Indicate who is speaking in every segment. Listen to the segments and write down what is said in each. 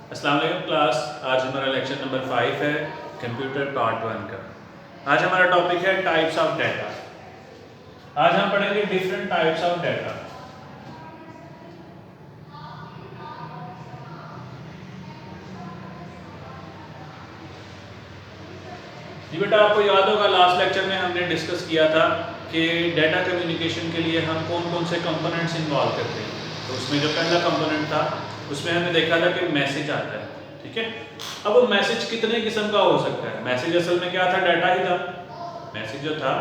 Speaker 1: अस्सलाम वालेकुम क्लास। आज हमारा लेक्चर नंबर 5 है कंप्यूटर पार्ट 1 का। आज हमारा टॉपिक है टाइप्स ऑफ डाटा। आज हम पढ़ेंगे डिफरेंट टाइप्स ऑफ डाटा। जी बेटा, आपको याद होगा लास्ट लेक्चर में हमने डिस्कस किया था कि डाटा कम्युनिकेशन के लिए हम कौन कौन से कंपोनेंट्स इन्वॉल्व करते हैं। तो उसमें जो पहला कंपोनेंट था उसमें हमने देखा था कि मैसेज आता है, ठीक है। अब वो मैसेज कितने किस्म का हो सकता है। मैसेज असल में क्या था, डाटा ही था। मैसेज जो था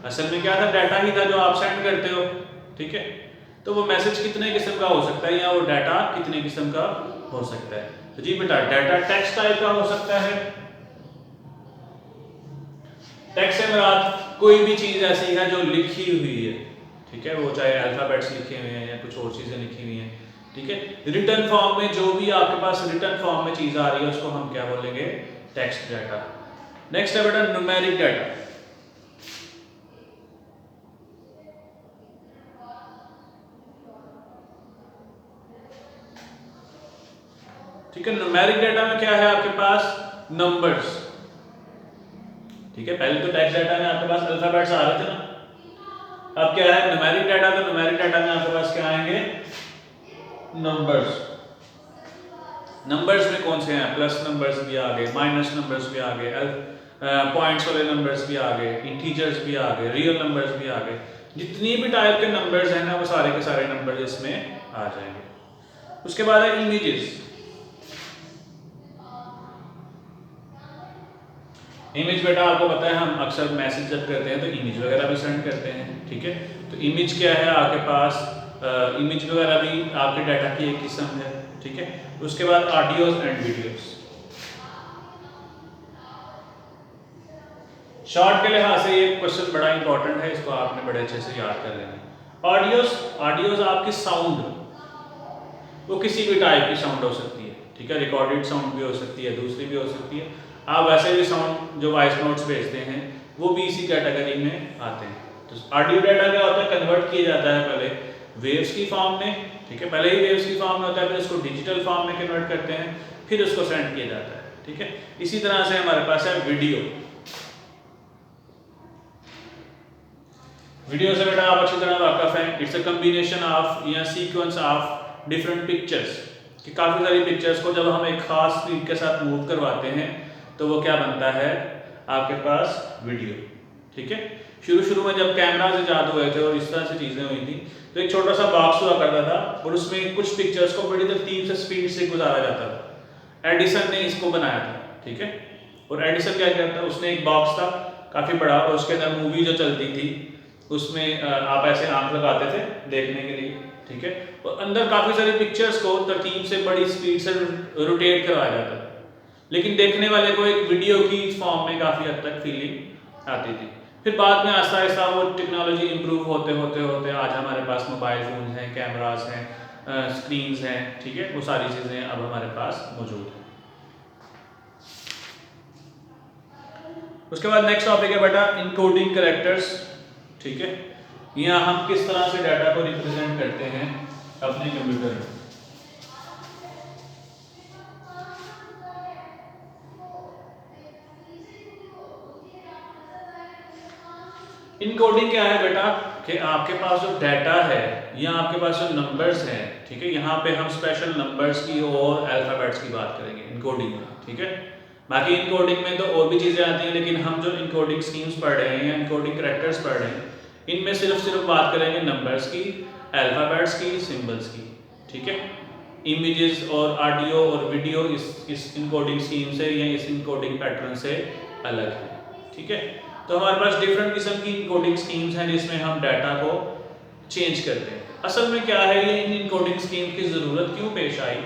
Speaker 1: असल में क्या था, डाटा ही था जो आप सेंड करते हो, ठीक है। तो वो मैसेज कितने किस्म का हो सकता है या वो डाटा कितने किस्म का हो सकता है। तो जी बेटा, डाटा टेक्स्ट टाइप का हो सकता है। टेक्स्ट से मुराद कोई भी चीज़ ऐसी है जो लिखी हुई है, ठीक है। वो चाहे अल्फ़ाबेट्स लिखे हुए हैं या कुछ और चीज़ें लिखी हुई हैं, ठीक है। रिटन फॉर्म में जो भी आपके पास रिटन फॉर्म में चीज़ आ रही है उसको हम क्या बोलेंगे, टेक्स्ट डाटा। नेक्स्ट है बेटा न्यूमेरिक डाटा। ठीक है, न्यूमेरिक डाटा में क्या है आपके पास, नंबर्स, ठीक है। पहले तो टेक्स्ट डाटा में आपके पास अल्फ़ाबेट्स आ रहे थे ना। अब क्या है न्यूमेरिक डाटा, तो न्यूमेरिक डाटा में आपके पास क्या आएंगे, नंबर्स। नंबर्स में कौन से हैं, प्लस नंबर्स भी आ गए, माइनस नंबर्स भी आ गए, पॉइंट्स वाले नंबर्स भी आ गए, इंटीजर्स भी आ गए, रियल नंबर्स भी आ गए। जितनी भी टाइप के नंबर्स हैं ना वो सारे के सारे नंबर इसमें आ जाएंगे। उसके बाद है इमेजेस। इमेज बेटा आपको पता है हम अक्सर मैसेज जब करते हैं तो इमेज वगैरह भी सेंड करते हैं, ठीक है। तो इमेज क्या है आपके पास, इमेज वगैरह भी आपके डाटा की एक किस्म है, ठीक है। उसके बाद ऑडियोज एंड वीडियोस। शॉर्ट के लिहाज से ये क्वेश्चन बड़ा इंपॉर्टेंट है, इसको आपने बड़े अच्छे से याद कर लेना है। ऑडियोज, ऑडियोज आपकी साउंड, वो किसी भी टाइप की साउंड हो सकती है, ठीक है। रिकॉर्डेड साउंड भी हो सकती है, दूसरी भी हो सकती है। आप वैसे भी साउंड जो वॉइस नोट्स भेजते हैं वो भी इसी कैटेगरी में आते हैं। तो ऑडियो डाटा क्या होता है, कन्वर्ट किया जाता है पहले वेव्स की फॉर्म में, ठीक है। पहले ही वेव्स की फॉर्म में होता है, फिर उसको डिजिटल फॉर्म में कन्वर्ट करते हैं, फिर उसको सेंड किया जाता है, ठीक है। इसी तरह से हमारे पास है वीडियो। वीडियो से बेटा आप अच्छी तरह वाकिफ हैं। इट्स अ कम्बिनेशन ऑफ या सीक्वेंस ऑफ डिफरेंट पिक्चर्स, कि काफ़ी सारी पिक्चर्स को जब हम एक खास स्पीड के साथ मूव करवाते हैं तो वो क्या बनता है आपके पास, वीडियो, ठीक है। शुरू शुरू में जब कैमराज ईजाद हुए थे और इस तरह से चीज़ें हुई थी तो एक छोटा सा बॉक्स हुआ करता था और उसमें कुछ पिक्चर्स को बड़ी तरतीब से स्पीड से गुजारा जाता था। एडिसन ने इसको बनाया था, ठीक है। और एडिसन क्या करता, उसने एक बॉक्स था काफ़ी बड़ा और उसके अंदर मूवी जो चलती थी उसमें आप ऐसे आंख लगाते थे देखने के लिए, ठीक है। और अंदर काफ़ी सारी पिक्चर्स को तरतीब से बड़ी स्पीड से रोटेट करवाया जाता था, लेकिन देखने वाले को एक वीडियो की फॉर्म में काफ़ी हद तक फीलिंग आती थी। फिर बाद में आहिस्ता आहिस्ता वो टेक्नोलॉजी इंप्रूव होते होते होते आज हमारे पास मोबाइल फ़ोन हैं, कैमरास हैं, स्क्रीन्स हैं, ठीक है। वो सारी चीज़ें अब हमारे पास मौजूद हैं। उसके बाद नेक्स्ट टॉपिक है बेटा इनकोडिंग कैरेक्टर्स, ठीक है। यहाँ हम किस तरह से डाटा को रिप्रेजेंट करते हैं अपने कंप्यूटर में। इनकोडिंग क्या है बेटा, कि आपके पास जो डाटा है या आपके पास जो नंबर्स हैं, ठीक है। यहाँ पे हम स्पेशल नंबर्स की और अल्फ़ाबेट्स की बात करेंगे इनकोडिंग में, ठीक है। बाकी इनकोडिंग में तो और भी चीज़ें आती हैं, लेकिन हम जो इनकोडिंग स्कीम्स पढ़ रहे हैं या इनकोडिंग कैरेक्टर्स पढ़ रहे हैं इनमें सिर्फ बात करेंगे नंबर्स की, अल्फ़ाबेट्स की, सिंबल्स की, ठीक है। इमेजेस और ऑडियो और वीडियो इस इनकोडिंग स्कीम से या इस इनकोडिंग पैटर्न से अलग है, ठीक है। तो हमारे पास डिफरेंट किस्म की इनकोडिंग स्कीम्स हैं जिसमें हम डाटा को चेंज करते हैं। असल में क्या है, ये इन इनकोडिंग स्कीम की ज़रूरत क्यों पेश आई।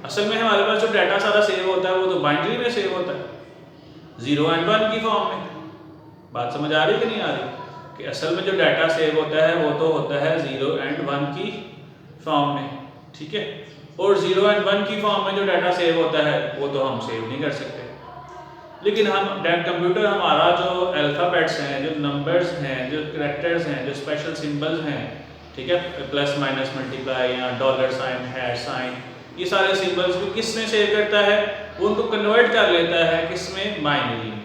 Speaker 1: असल में हमारे पास जो डाटा सारा सेव होता है वो तो बाइनरी में सेव होता है, 0 एंड 1 की फॉर्म में। बात समझ आ रही कि नहीं आ रही, कि असल में जो डाटा सेव होता है वो तो होता है 0 एंड 1 की फॉर्म में, ठीक है। और 0 एंड 1 की फॉर्म में जो डाटा सेव होता है वो तो हम सेव नहीं कर सकते, लेकिन हम कंप्यूटर हमारा जो अल्फ़ाबेट्स हैं, जो नंबर्स हैं, जो कैरेक्टर्स हैं, जो स्पेशल सिंबल्स हैं, ठीक है, प्लस माइनस मल्टीप्लाई या डॉलर साइन, हैश साइन, ये सारे सिंबल्स भी किस में सेव करता है, वो उनको कन्वर्ट कर लेता है किसमें, बाइनरी में।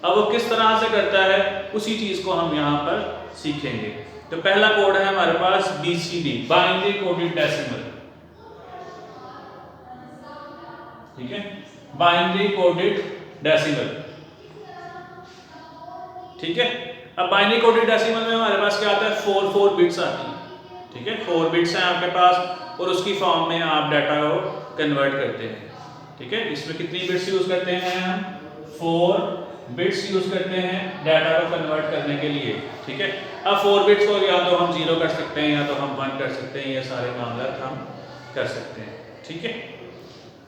Speaker 1: अब वो किस तरह से करता है उसी चीज़ को हम यहाँ पर सीखेंगे। तो पहला कोड है हमारे पास BCD, बाइनरी कोडेड डेसिमल, ठीक है, बाइनरी कोडेड डेसिमल, ठीक है। अब बाइनरी कोडेड डेसिमल में हमारे पास क्या आता है, 4 बिट्स आती हैं, ठीक है, 4 बिट्स हैं आपके पास और उसकी फॉर्म में आप डाटा को कन्वर्ट करते हैं, ठीक है। इसमें कितनी बिट्स यूज करते हैं हम, 4 बिट्स यूज करते हैं डाटा को कन्वर्ट करने के लिए, ठीक है। अब 4 बिट्स को या तो हम 0 कर सकते हैं या तो हम 1 कर सकते हैं, ये सारे मामला हम कर सकते हैं, ठीक है।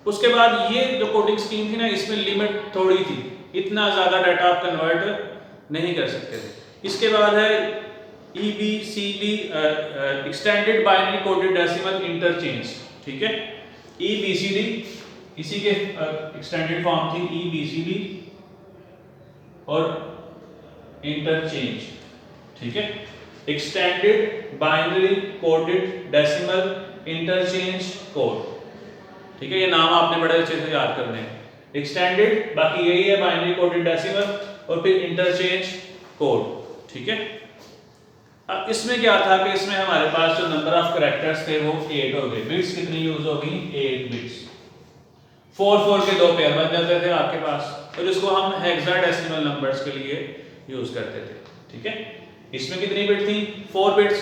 Speaker 1: उसके बाद ये जो कोडिंग स्कीम थी ना, इसमें लिमिट थोड़ी थी, इतना ज़्यादा डाटा आप कन्वर्ट नहीं कर सकते थे। इसके बाद है EBCD, extended binary coded decimal interchange, ठीक है। EBCD इसी के एक्सटेंडेड फॉर्म थी EBCD और इंटरचेंज, ठीक है, extended binary coded decimal interchange code, ठीक है। ये नाम आपने बड़े अच्छे से याद करने हैं, एक्सटेंडेड बाकी यही है बाइनरी कोडेड डेसिमल और फिर इंटरचेंज कोड, ठीक है। अब इसमें क्या था कि इसमें हमारे पास जो नंबर ऑफ कैरेक्टर्स थे वो 8 हो गए, बिट्स कितनी यूज हो गई, 8 बिट्स, 4 के 2 पेयर बन जाते थे आपके पास, और इसको हम हेक्साडेसिमल नंबर्स के लिए यूज करते थे, ठीक है। इसमें कितनी बिट थी, 4 बिट्स,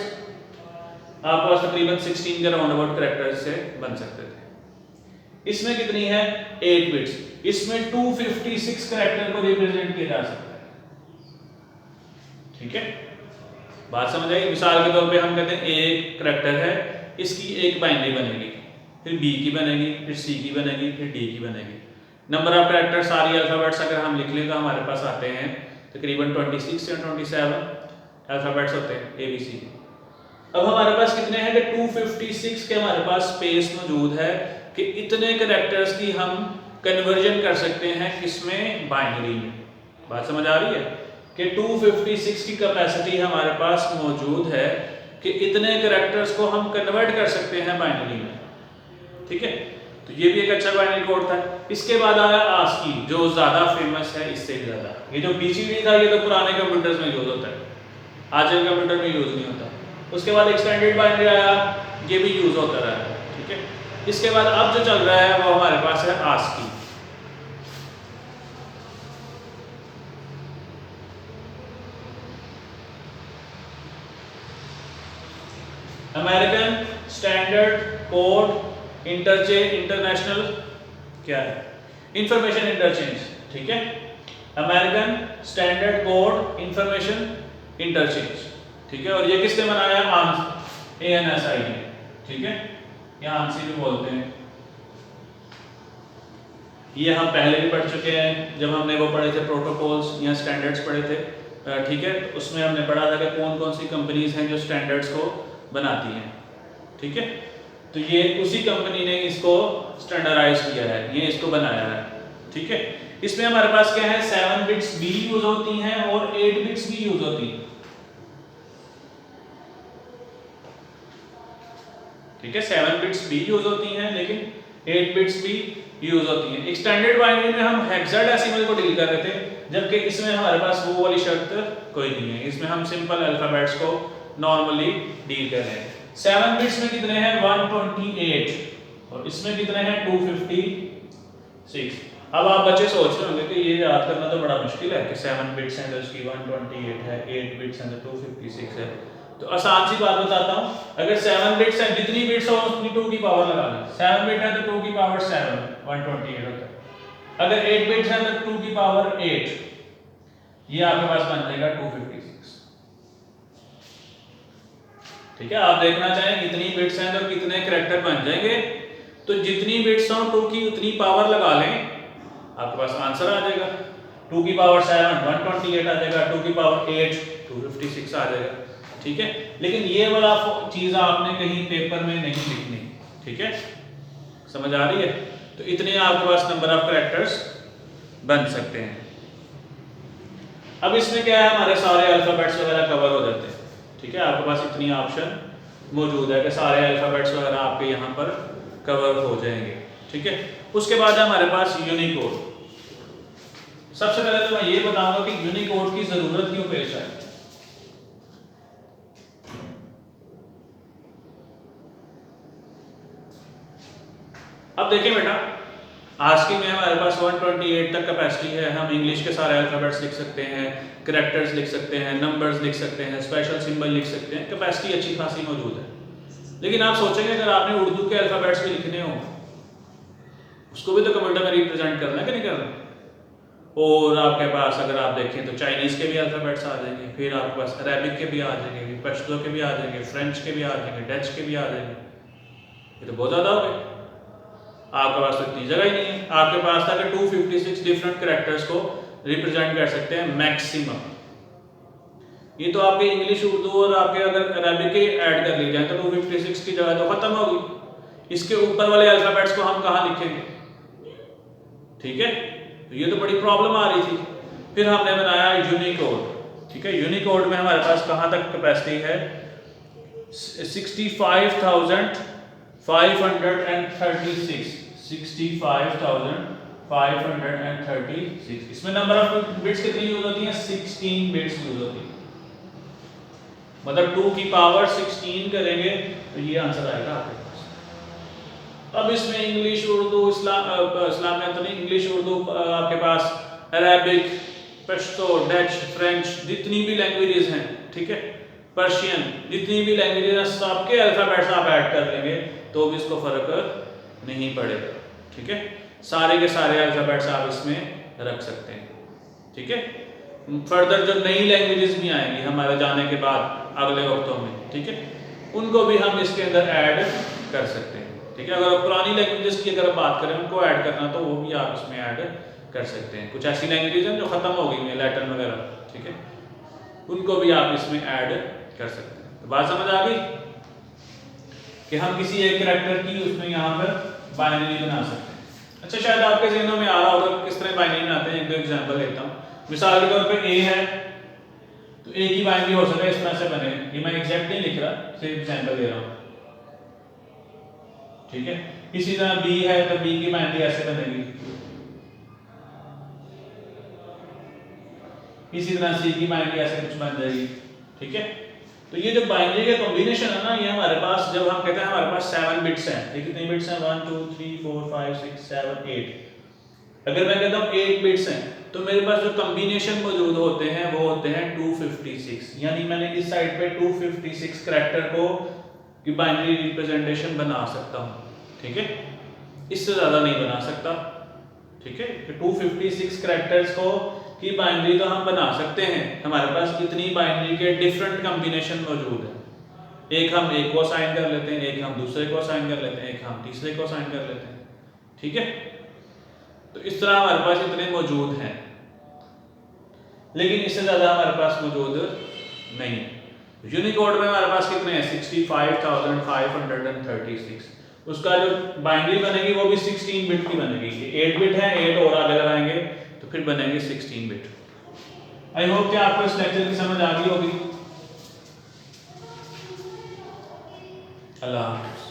Speaker 1: आपके पास तकरीबन 16 के राउंड अबाउट कैरेक्टर्स से बन सकते थे। इसमें कितनी है, 8 बिट्स, इसमें 256 कैरेक्टर को रिप्रेजेंट किया जा सकता है, ठीक है। बात समझ आई। मिसाल के तौर पे हम कहते हैं एक कैरेक्टर है, इसकी एक बाइनरी बनेगी, फिर B की बनेगी, फिर C की बनेगी, फिर D की बनेगी। नंबर ऑफ कैरेक्टर सारी अल्फाबेट्स अगर हम लिख लें तो हमारे पास आते हैं तकरीबन 26 या 27 अल्फाबेट्स होते हैं ABC। अब हमारे पास कितने हैं कि 256 के हमारे पास स्पेस मौजूद है कि इतने कैरेक्टर्स की हम कन्वर्जन कर सकते हैं किसमें, बाइनरी में। बात समझ आ रही है कि 256 की कैपेसिटी हमारे पास मौजूद है कि इतने कैरेक्टर्स को हम कन्वर्ट कर सकते हैं बाइनरी में, ठीक है। तो ये भी एक अच्छा बाइनरी कोड था। इसके बाद आया ASCII जो ज़्यादा फेमस है इससे ज़्यादा। ये जो BCD था ये तो पुराने कंप्यूटर्स में यूज होता है, आज के कंप्यूटर में यूज नहीं होता। उसके बाद एक्सटेंडेड बाइनरी आया, ये भी यूज होता रहा, ठीक है। इसके बाद अब जो चल रहा है वो हमारे पास है ASCII। American standard code international क्या है, इंफॉर्मेशन इंटरचेंज, ठीक है। American standard code information interchange, ठीक है। और ये किसने बनाया, ANSI ने, ठीक है, या ANSI भी बोलते हैं। ये हम पहले भी पढ़ चुके हैं जब हमने वो पढ़े थे प्रोटोकॉल्स या स्टैंडर्ड्स पढ़े थे, ठीक है। उसमें हमने पढ़ा था कि कौन कौन सी कंपनीज हैं जो स्टैंडर्ड्स को बनाती हैं, ठीक है। तो ये उसी कंपनी ने इसको स्टैंडर्डाइज किया है, ये इसको बनाया है, ठीक है। इसमें हमारे पास क्या है, 7 बिट्स भी यूज होती हैं और 8 बिट्स भी यूज होती हैं, ठीक है। 7 बिट्स भी यूज होती हैं लेकिन 8 बिट्स भी यूज होती हैं। एक्सटेंडेड बाइनरी में हम हेक्साडेसिमल को डील कर रहे थे, जबकि इसमें हमारे पास वो वाली शर्त कोई नहीं है, इसमें हम सिंपल अल्फाबेट्स को नॉर्मली डील कर रहे हैं। 7 बिट्स में कितने हैं, 128 और इसमें कितने हैं, 256। अब आप बच्चे सोच रहे होंगे कि ये याद करना तो बड़ा मुश्किल है कि 7 बिट्स हैं तो इसकी 128 है, 8 बिट्स हैं तो 256 है। तो आसान सी बात बताता हूँ, अगर 7 बिट्स हैं, जितनी बिट्स हो उतनी 2 की पावर लगा लें। 7 बिट है तो 2 की पावर 7 128 होता है। अगर 8 बिट्स हैं तो 2 की पावर 8, ये आपके पास बन जाएगा 256, ठीक है। आप देखना चाहें कितनी बिट्स हैं तो कितने कैरेक्टर बन जाएंगे, तो जितनी बिट्स हो 2 की उतनी पावर लगा लें, आपके पास आंसर आ जाएगा। 2 की पावर 7 128 आ जाएगा, 2 की पावर 8 256 आ जाएगा, ठीक है। लेकिन ये वाला चीज आपने कहीं पेपर में नहीं लिखनी, ठीक है, समझ आ रही है। तो इतने आपके पास नंबर ऑफ कैरेक्टर्स बन सकते हैं। अब इसमें क्या है, हमारे सारे अल्फाबेट्स वगैरह कवर हो जाते हैं, ठीक है। आपके पास इतनी ऑप्शन मौजूद है कि सारे अल्फाबेट्स वगैरह आपके यहाँ पर कवर हो जाएंगे। ठीक है, उसके बाद है हमारे पास यूनिकोड। सबसे पहले तो मैं ये बताऊंगा कि यूनिकोड की जरूरत क्यों पेश आई। अब देखिए बेटा, आज की में हमारे पास 128 तक कैपेसिटी है। हम इंग्लिश के सारे अल्फाबेट्स लिख सकते हैं, कैरेक्टर्स लिख सकते हैं, नंबर्स लिख सकते हैं, स्पेशल सिंबल लिख सकते हैं। कैपेसिटी अच्छी खासी मौजूद है। लेकिन आप सोचेंगे अगर आपने उर्दू के अल्फाबेट्स भी लिखने हो, उसको भी तो कंप्यूटर में रिप्रेजेंट करना है कि नहीं करना। और आपके पास अगर आप देखें तो चाइनीज़ के भी अल्फाबेट्स आ जाएंगे, फिर आपके पास अरेबिक के भी आ जाएंगे, फिर पश्तो के भी आ जाएंगे, फ्रेंच के भी आ जाएंगे, डच के भी आ जाएंगे। ये तो बहुत ज़्यादा हो गए। आपके पास तो इतनी जगह ही नहीं है। आपके पास था कि 256 डिफरेंट कैरेक्टर्स को रिप्रेजेंट कर सकते हैं मैक्सिमम। ये तो आपके इंग्लिश, उर्दू और आपके अगर अरबिक के ऐड कर ली जाए तो 256 की जगह तो खत्म होगी। इसके ऊपर वाले अल्फाबेट्स को हम कहाँ लिखेंगे? ठीक है, तो ये तो बड़ी प्रॉब्लम आ रही थी। फिर हमने बनाया यूनिकोड। ठीक है, यूनिकोड में हमारे पास कहाँ तक कैपेसिटी है? 65,536 65,536। इसमें नंबर ऑफ बिट्स कितनी यूज होती हैं? 16 बिट्स यूज होती है। मतलब 2 की पावर 16 करेंगे तो ये आंसर आएगा आपके पास। अब इसमें इंग्लिश, उर्दू, इस्लाम में तो नहीं, इंग्लिश, उर्दू, आपके पास अरेबिक, पश्तो, डच, फ्रेंच, जितनी भी लैंग्वेजेस हैं, ठीक है, पर्शियन, जितनी भी लैंग्वेजेस हैं, सबके अल्फाबेट्स आप ऐड कर लेंगे तो भी इसको फर्क नहीं पड़ेगा। ठीक है, सारे के सारे अल्फाबेट्स आप इसमें रख सकते हैं। ठीक है, फर्दर जो नई लैंग्वेजेस भी आएंगी हमारे जाने के बाद अगले वक्तों में, ठीक है, उनको भी हम इसके अंदर ऐड कर सकते हैं। ठीक है, अगर पुरानी लैंग्वेजेस की अगर बात करें उनको ऐड करना तो वो भी आप इसमें ऐड कर सकते हैं। कुछ ऐसी लैंग्वेजेस हैं जो खत्म हो गई हैं, लैटिन वगैरह, ठीक है, उनको भी आप इसमें ऐड कर सकते हैं। तो बात समझ आ गई कि हम किसी एक कैरेक्टर की उसमें यहाँ पर बाइनरी बना सकते हैं। अच्छा, शायद आपके ज़हनों में आ रहा होगा किस तरह बाइनरी बनाते हैं। एक दो एग्जांपल लेता हूँ। मिसाल के तौर पे ए है तो ए की बाइनरी हो सकता है इस तरह से बने। ये मैं एग्जैक्ट नहीं लिख रहा, सिर्फ एग्जांपल दे रहा हूँ। ठीक है, इसी तरह बी है तो बी की बाइनरी ऐसे बनेगी। इसी तरह सी की बाइनरी ऐसे कुछ बन जाएगी। ठीक है, तो ये जो बाइनरी का कॉम्बिनेशन है ना, ये हमारे पास जब हम कहते हैं हमारे पास 7 बिट्स हैं, ये कितने बिट्स हैं? 1 2 3 4 5 6 7 8। अगर मैं कहता हूँ 8 बिट्स हैं तो मेरे पास जो कॉम्बिनेशन मौजूद होते हैं वो होते हैं 256। यानी मैंने इस साइड पे 256 कैरेक्टर को की बाइनरी रिप्रेजेंटेशन बना सकता हूँ। ठीक है, इससे ज़्यादा नहीं बना सकता। ठीक है, तो 256 कैरेक्टर्स को की बाइनरी तो हम बना सकते हैं। हमारे पास इतनी बाइनरी के डिफरेंट कॉम्बिनेशन मौजूद है। एक हम एक को असाइन कर लेते हैं, एक हम दूसरे को असाइन कर लेते हैं, एक हम तीसरे को असाइन कर लेते हैं। ठीक है, तो इस तरह हमारे पास इतने मौजूद हैं, लेकिन इससे ज़्यादा हमारे पास मौजूद नहीं है। यूनिकोड में हमारे पास कितने हैं? 65,536। उसका जो बाइनरी बनेगी वो भी 16 बिट की बनेगी। 8 बिट है, 8 और आगे लगाएंगे तो फिर बनेंगे 16 बिट। आई होप कि आपको इस लेक्चर की समझ आ गई होगी। अल्लाह हाफ़िज़।